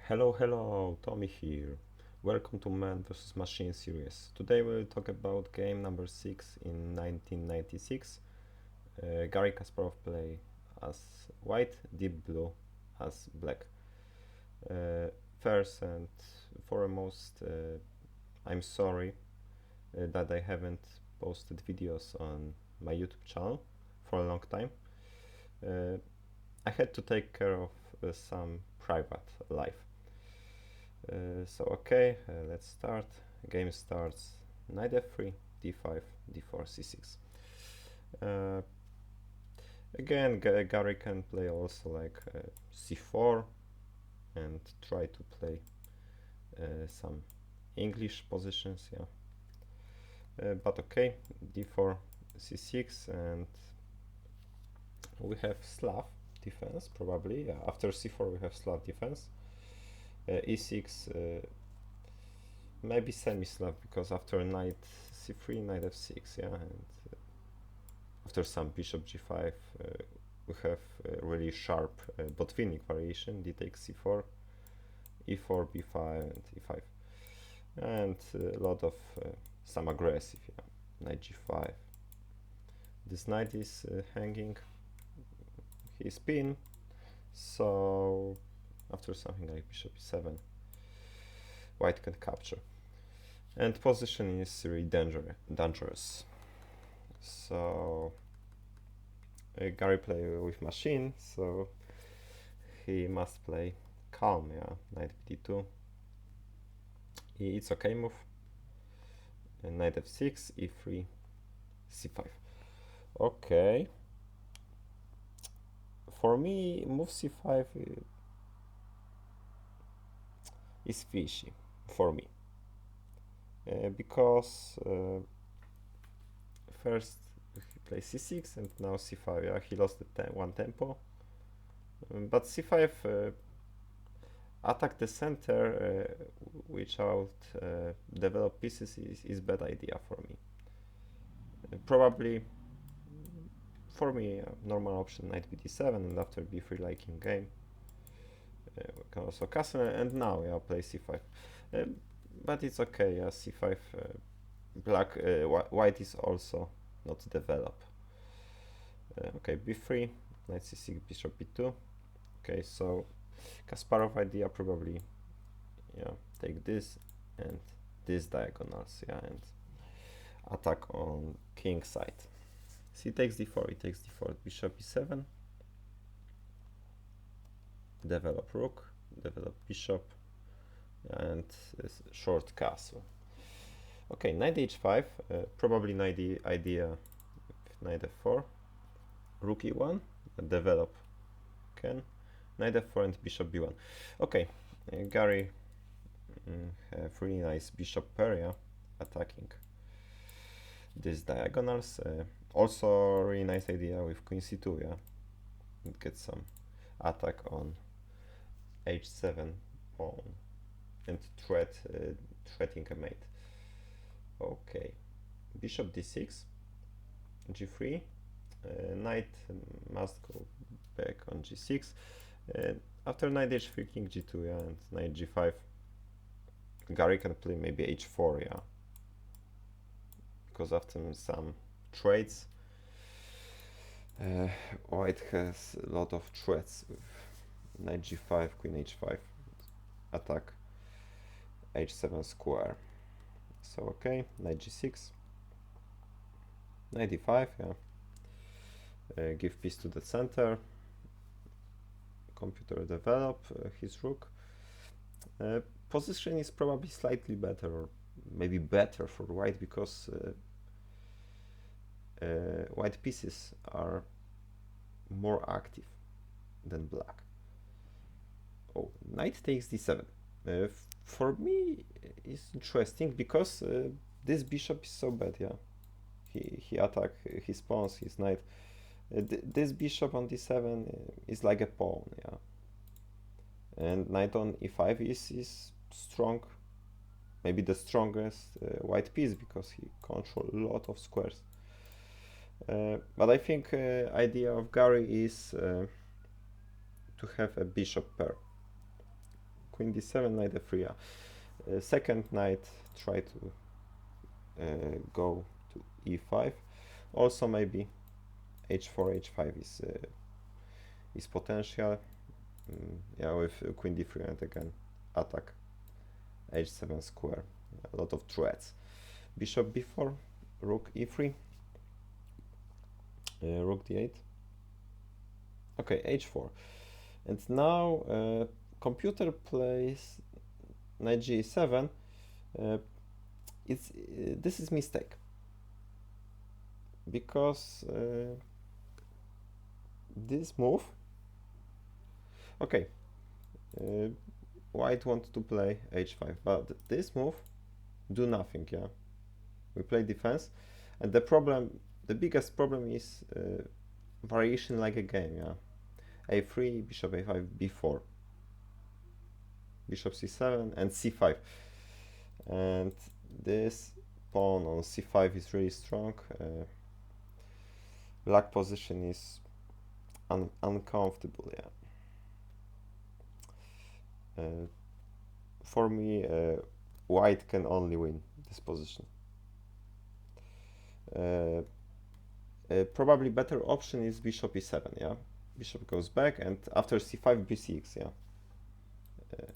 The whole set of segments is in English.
Hello, Tommy here. Welcome to Man vs. Machine series. Today we'll talk about game number 6 in 1996. Garry Kasparov play as white, deep blue as black. Uh, First and foremost, I'm sorry that I haven't posted videos on my YouTube channel for a long time. I had to take care of some private life. Let's start. Game starts knight f3, d5, d4, c6. Uh, Again, Garry can play also like c4 and try to play some English positions, yeah. But okay, d4, c6, and we have Slav defense probably. Yeah, after c4 we have Slav defense. E6, maybe semi-Slav because after knight c3, knight f6, yeah, and after some bishop g5, we have a really sharp Botvinnik variation: d takes c4, e4, b5, and e5, and a lot of some aggressive, yeah, knight g5. This knight is hanging his pin, so after something like bishop e7, white can capture. And position is really dangerous. So Garry play with machine, so he must play calm, yeah. Knight d2. It's okay move. And knight f6, e3, c5. Okay. For me, move c5 is fishy for me. Because first he plays c6 and now c5. Yeah, he lost the one tempo, but c5 attack the center, without develop pieces is bad idea for me. Probably for me normal option knight bd7 and after b3 like in game. We can also castle and now yeah play c5. But it's okay, yeah, c5 black, white is also not developed. Okay, b3, knight c6, bishop b2. Okay, so Kasparov idea probably, yeah, take this and this diagonals, yeah, and attack on king side. So he takes d4, he takes d4, bishop e7, develop rook, develop bishop, and short castle. Okay, knight h5, probably knight idea knight f4, rook e1, develop can, knight f4 and bishop b1. Okay, Garry have really nice bishop pair, yeah, attacking these diagonals. Also really nice idea with queen c2, yeah, get some attack on h7 pawn and threatening a mate. Okay, bishop d6, g3, knight must go back on g6. After knight h3, king g2, yeah, and knight g5, Garry can play maybe h4, yeah, because after some trades, white has a lot of threats with knight g5, queen h5, attack h7 square. So okay, knight g6, knight d5, yeah, give piece to the center, computer develop his rook. Position is probably slightly better, or maybe better for white, because white pieces are more active than black. Oh, knight takes d7. For me, it's interesting because this bishop is so bad, yeah. He attack his pawns, his knight. This bishop on d7 is like a pawn, yeah. And knight on e5 is strong, maybe the strongest white piece because he controls a lot of squares. But I think idea of Garry is to have a bishop pair. queen d7, knight f3. Yeah. Second knight, try to go to e5. Also maybe h4, h5 is potential. Yeah, with queen d3 and again attack h7 square. A lot of threats. Bishop b4, rook e3, rook d8. Okay, h4. And now computer plays knight g7. This is mistake because this move. Okay, white wants to play h5, but this move do nothing. Yeah, we play defense, and the biggest problem is variation like a game. Yeah, a3, bishop a5, b4, bishop c7, and c5. And this pawn on c5 is really strong. Black position is uncomfortable. Yeah. For me, white can only win this position. Probably better option is bishop e7. Yeah, bishop goes back, and after c5, b6. Yeah,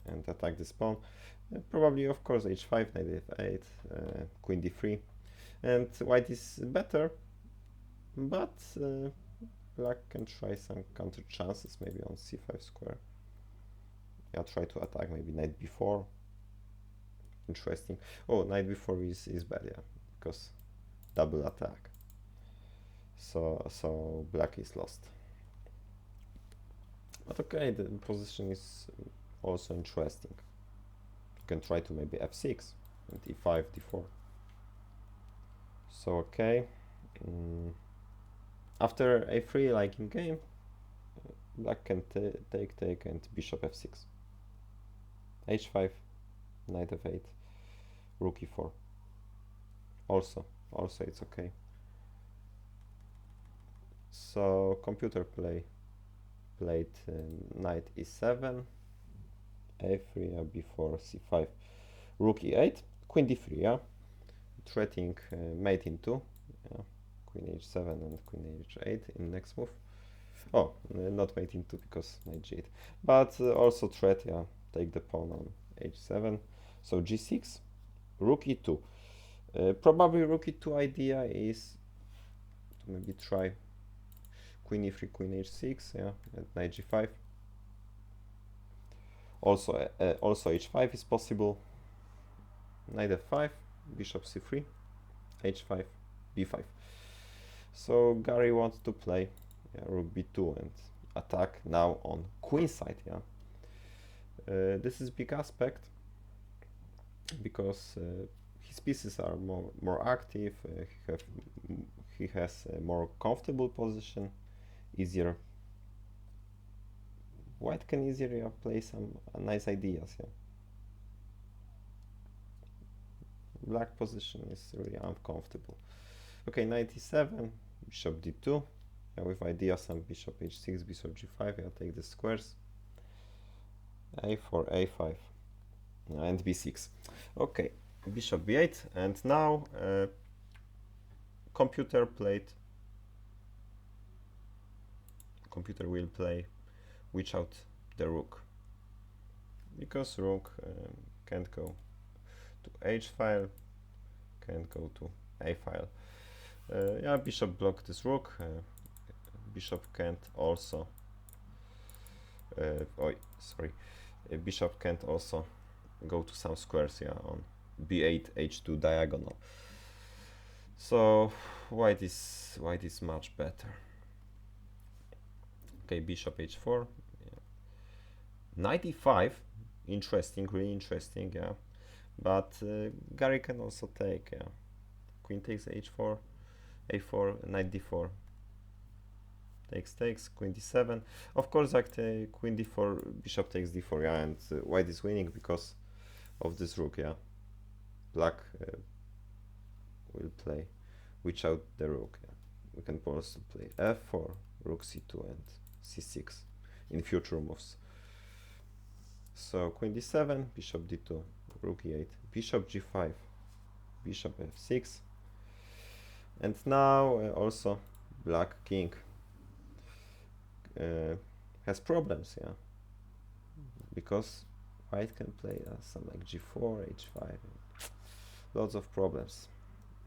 and attack this pawn. Probably, of course, h5, knight f8, queen d3, and white is better, but black can try some counter chances, maybe on c5 square. Yeah, try to attack maybe knight b4. Interesting. Oh, knight b4 is bad, yeah, because double attack. So black is lost. But okay, the position is also interesting. You can try to maybe f6 and e5, d4. So okay. After a3, like in game, black can take and bishop f6, h5, knight f8, rook e4. Also it's okay. So computer played knight e7, a3, b4, c5, rook e8, queen d3. Yeah, threatening mate in 2. Yeah. Queen h7 and queen h8 in next move. Oh, not mate in 2 because knight g8, but also threat. Yeah, take the pawn on h7. So g6, rook e2. Probably rook e2 idea is to maybe try queen e3, queen h6. Yeah, and knight g5. Also h5 is possible. Knight f5, bishop c3, h5, b5. So Garry wants to play rook b2 and attack now on queen side. Yeah, this is big aspect because his pieces are more active. He has a more comfortable position, easier. White can easier play some nice ideas. Yeah, black position is really uncomfortable. Okay, knight e7, bishop d2. Yeah, with ideas on bishop h6, bishop g5. Yeah, take the squares. a4, a5, and b6. Okay, bishop b8, and now computer will play without the rook, because rook can't go to h file, can't go to a file. Yeah, bishop blocked this rook. Bishop can't also. Bishop can't also go to some squares. Yeah, on b8, h2 diagonal. So white is much better. Okay, bishop h4. Yeah. Knight e5, interesting, really interesting. Yeah, but Garry can also take. Yeah, queen takes h4, a4, knight d4. Takes, queen d7. Of course, like the queen d4, bishop takes d4. Yeah, and white is winning because of this rook. Yeah, black will play without the rook. Yeah, we can also play f4, rook c2, and c6 in future moves. So queen d7, bishop d2, rook e8, bishop g5, bishop f6, and now also black king has problems, yeah, because white can play some like g4, h5, lots of problems.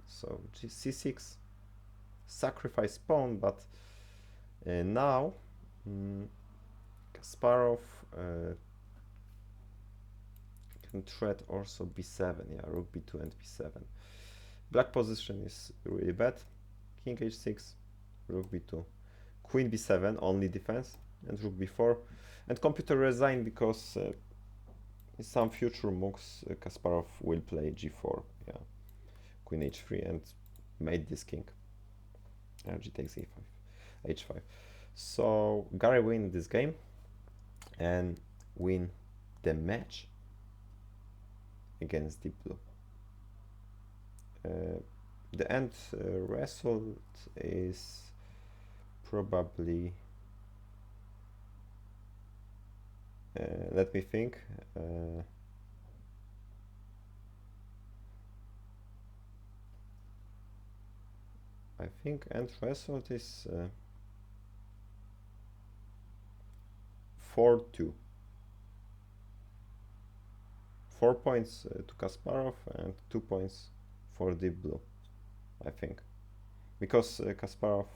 So c6, sacrifice pawn, but now Kasparov can threat also b7, yeah, rook b2 and b7. Black position is really bad. King h6, rook b2, queen b7, only defense, and rook b4. And computer resigned because in some future moves Kasparov will play g4, yeah, queen h3, and mate this king. G takes e5, h5. So Garry win this game and win the match against Deep Blue. The end result is probably, let me think, I think end result is 4-2. 4 points to Kasparov and 2 points for Deep Blue, I think. Because Kasparov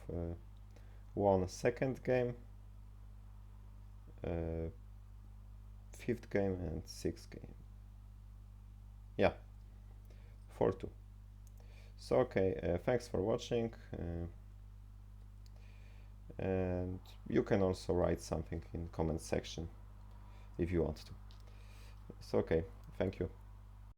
won second game, fifth game and sixth game. Yeah, 4-2. So okay, thanks for watching, and you can also write something in comment section if you want to. So okay, thank you.